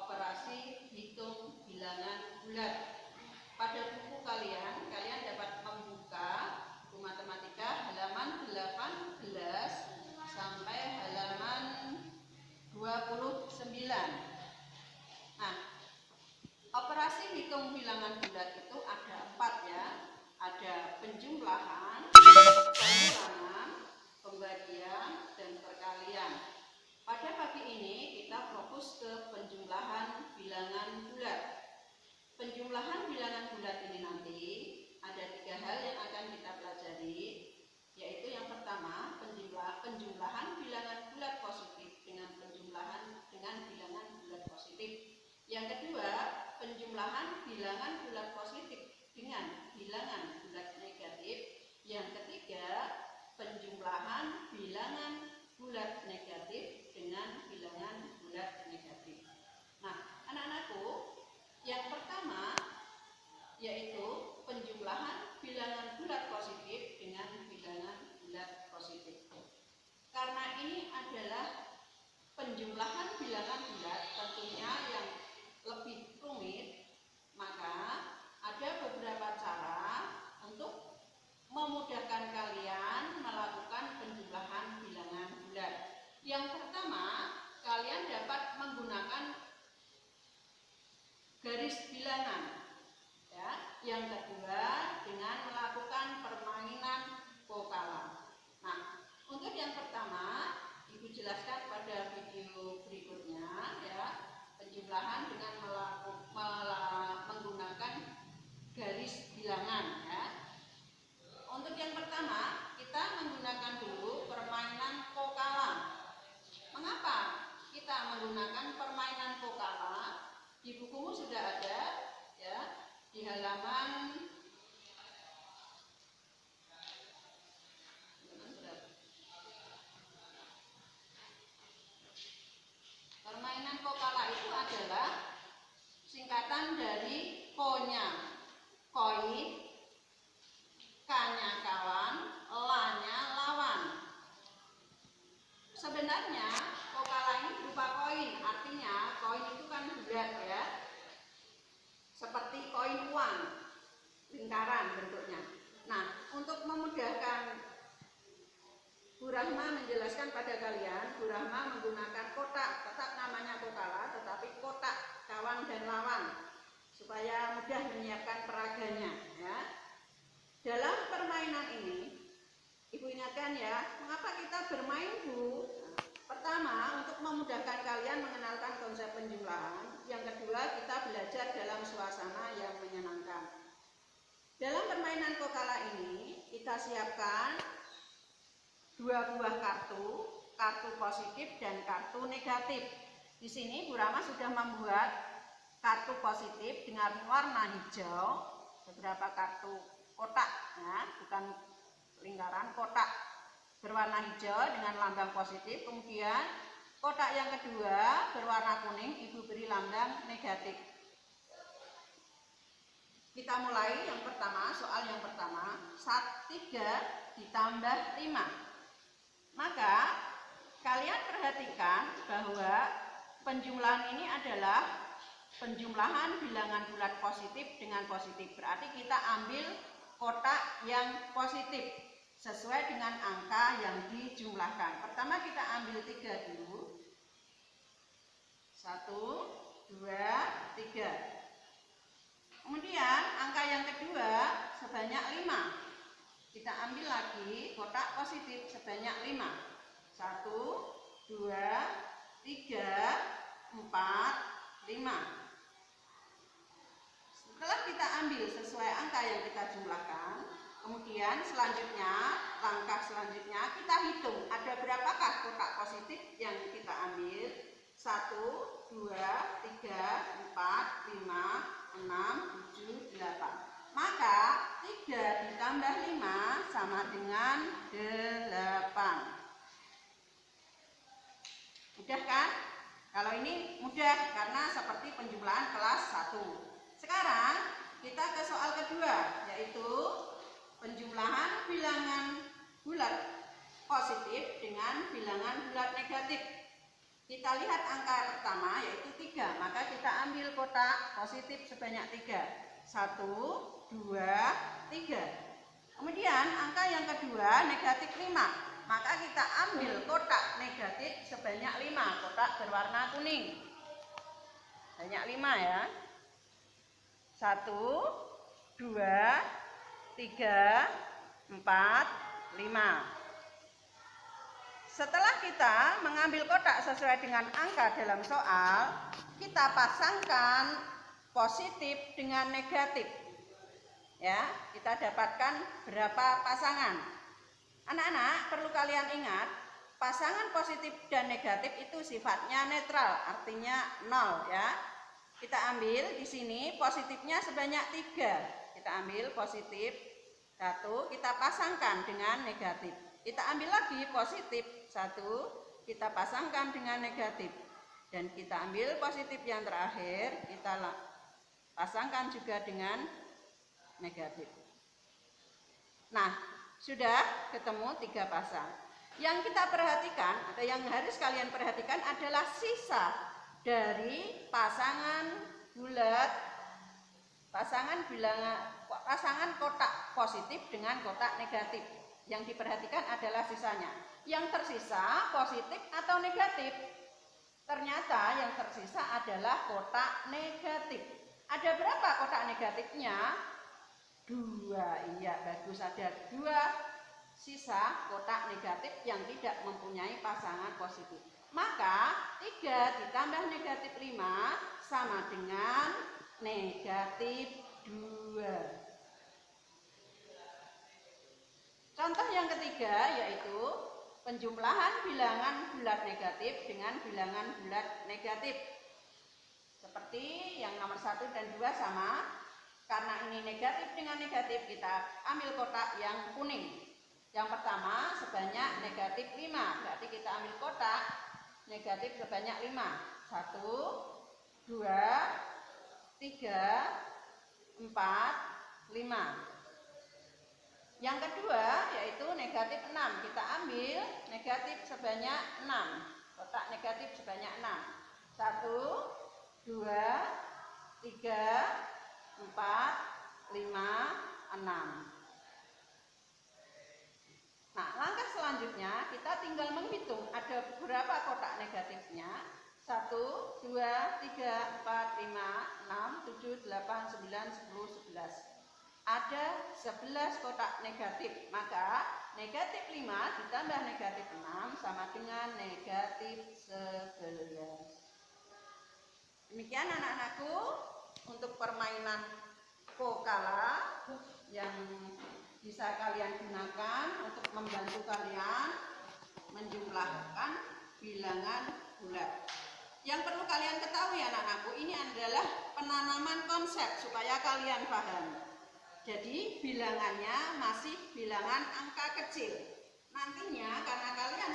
operasi hitung bilangan bulat. Pada buku kalian dapat membuka buku matematika halaman 18 sampai halaman 29. Nah, operasi hitung bilangan bulat itu ada 4 ya. Ada penjumlahan, pengulangan, pembagian, dan perkalian. Pada pagi ini kita fokus ke penjumlahan bilangan bulat. Penjumlahan bilangan bulat ini nanti ada 3 hal yang akan kita pelajari, yaitu yang pertama penjumlahan bilangan bulat positif dengan penjumlahan dengan bilangan bulat positif. Yang kedua, penjumlahan bilangan bulat positif dengan bilangan bulat negatif. Yang ketiga, penjumlahan bilangan bulat negatif dengan bilangan bulat negatif. Nah, anak-anakku, yang pertama yaitu penjumlahan bilangan bulat positif dengan bilangan bulat positif. Karena ini adalah penjumlahan bilangan bulat tentunya yang lebih rumit, maka ada beberapa cara untuk memudahkan kalian melakukan penjumlahan bilangan bulat. Yang pertama, kalian dapat menggunakan garis bilangan. Ya. Yang kedua, dengan melakukan permainan vokalan. Nah, untuk yang pertama, Ibu jelaskan pada video berikutnya ya, penjumlahan dengan menggunakan garis bilangan ya. Untuk yang pertama, kita menggunakan dulu permainan vokalan. Mengapa kita menggunakan permainan vokalan? Di bukumu sudah ada ya, di halaman permainan vokala itu adalah singkatan dari konya, koin, kanya kawan, lanya lawan. Sebenarnya vokala ini berupa koin, artinya koin itu kan bulat ya, seperti koin uang, lingkaran bentuknya. Nah, untuk memudahkan Bu Rahma menjelaskan pada kalian, Bu Rahma menggunakan kotak, tetap namanya vokala, tetapi kotak kawan dan lawan, supaya mudah menyiapkan peraganya ya. Dalam permainan ini, Ibu ingatkan ya, mengapa kita bermain Bu? Pertama, untuk memudahkan kalian mengenalkan konsep penjumlahan. Yang kedua, kita belajar dalam suasana yang menyenangkan. Dalam permainan vokala ini, kita siapkan 2 buah kartu positif dan kartu negatif. Di sini Bu Rama sudah membuat kartu positif dengan warna hijau, beberapa kartu kotak, ya, bukan lingkaran, kotak berwarna hijau dengan lambang positif. Kemudian kotak yang kedua berwarna kuning, Ibu beri lambang negatif. Kita mulai yang pertama, soal yang pertama, 3 ditambah 5. Maka kalian perhatikan bahwa penjumlahan ini adalah penjumlahan bilangan bulat positif dengan positif. Berarti kita ambil kotak yang positif sesuai dengan angka yang dijumlahkan. Pertama kita ambil 3 dulu. 1, 2, 3. Kemudian angka yang kedua sebanyak 5. Kita ambil lagi kotak positif sebanyak 5. 1, 2, 3, 4, 5. Setelah kita ambil sesuai angka yang kita jumlahkan, kemudian selanjutnya, langkah selanjutnya kita hitung ada berapakah kotak positif yang kita ambil. 1, 2, 3, 4, 5, 6, 7, 8. Maka 3 ditambah 5 sama dengan 8. Mudah kan? Kalau ini mudah karena seperti penjumlahan kelas 1. Sekarang kita ke soal kedua, yaitu penjumlahan bilangan bulat positif dengan bilangan bulat negatif. Kita lihat angka pertama yaitu 3, maka kita ambil kotak positif sebanyak 3. 1, 2, 3. Kemudian angka yang kedua negatif 5, maka kita ambil kotak negatif sebanyak 5, kotak berwarna kuning. Banyak 5 ya. 1, 2, 3, 4, 5. Setelah kita mengambil kotak sesuai dengan angka dalam soal, kita pasangkan positif dengan negatif. Ya, kita dapatkan berapa pasangan. Anak-anak perlu kalian ingat, pasangan positif dan negatif itu sifatnya netral, artinya 0 ya. Kita ambil di sini positifnya sebanyak 3. Kita ambil positif 1, kita pasangkan dengan negatif. Kita ambil lagi positif 1, kita pasangkan dengan negatif. Dan kita ambil positif yang terakhir, kita pasangkan juga dengan negatif. Nah, sudah ketemu 3 pasang. Yang kita perhatikan atau yang harus kalian perhatikan adalah sisa dari pasangan bulat, pasangan kotak positif dengan kotak negatif. Yang diperhatikan adalah sisanya. Yang tersisa positif atau negatif? Ternyata yang tersisa adalah kotak negatif. Ada berapa kotak negatifnya? 2. Iya, bagus, ada 2 sisa kotak negatif yang tidak mempunyai pasangan positif. Maka 3 ditambah negatif 5 sama dengan negatif 2. Contoh yang ketiga yaitu penjumlahan bilangan bulat negatif dengan bilangan bulat negatif. Seperti yang nomor 1 dan 2 sama. Karena ini negatif dengan negatif, kita ambil kotak yang kuning. Yang pertama sebanyak negatif 5. Berarti kita ambil kotak negatif sebanyak 5. 1, 2, 3, 4, 5. Yang kedua yaitu negatif 6. Kita ambil negatif sebanyak 6. Kotak negatif sebanyak 6. 1, 2, 3, 4, 5, 6. Nah, langkah selanjutnya kita tinggal menghitung ada berapa kotak negatifnya. 1, 2, 3, 4, 5, 6, 7, 8, 9, 10, 11. Ada 11 kotak negatif, maka negatif 5 ditambah negatif 6 sama dengan negatif 11. Demikian anak-anakku untuk permainan Kokala yang bisa kalian gunakan untuk membantu kalian menjumlahkan bilangan bulat. Yang perlu kalian ketahui anak-anakku, ini adalah penanaman konsep supaya kalian paham. Jadi bilangannya masih bilangan angka kecil. Nantinya karena kalian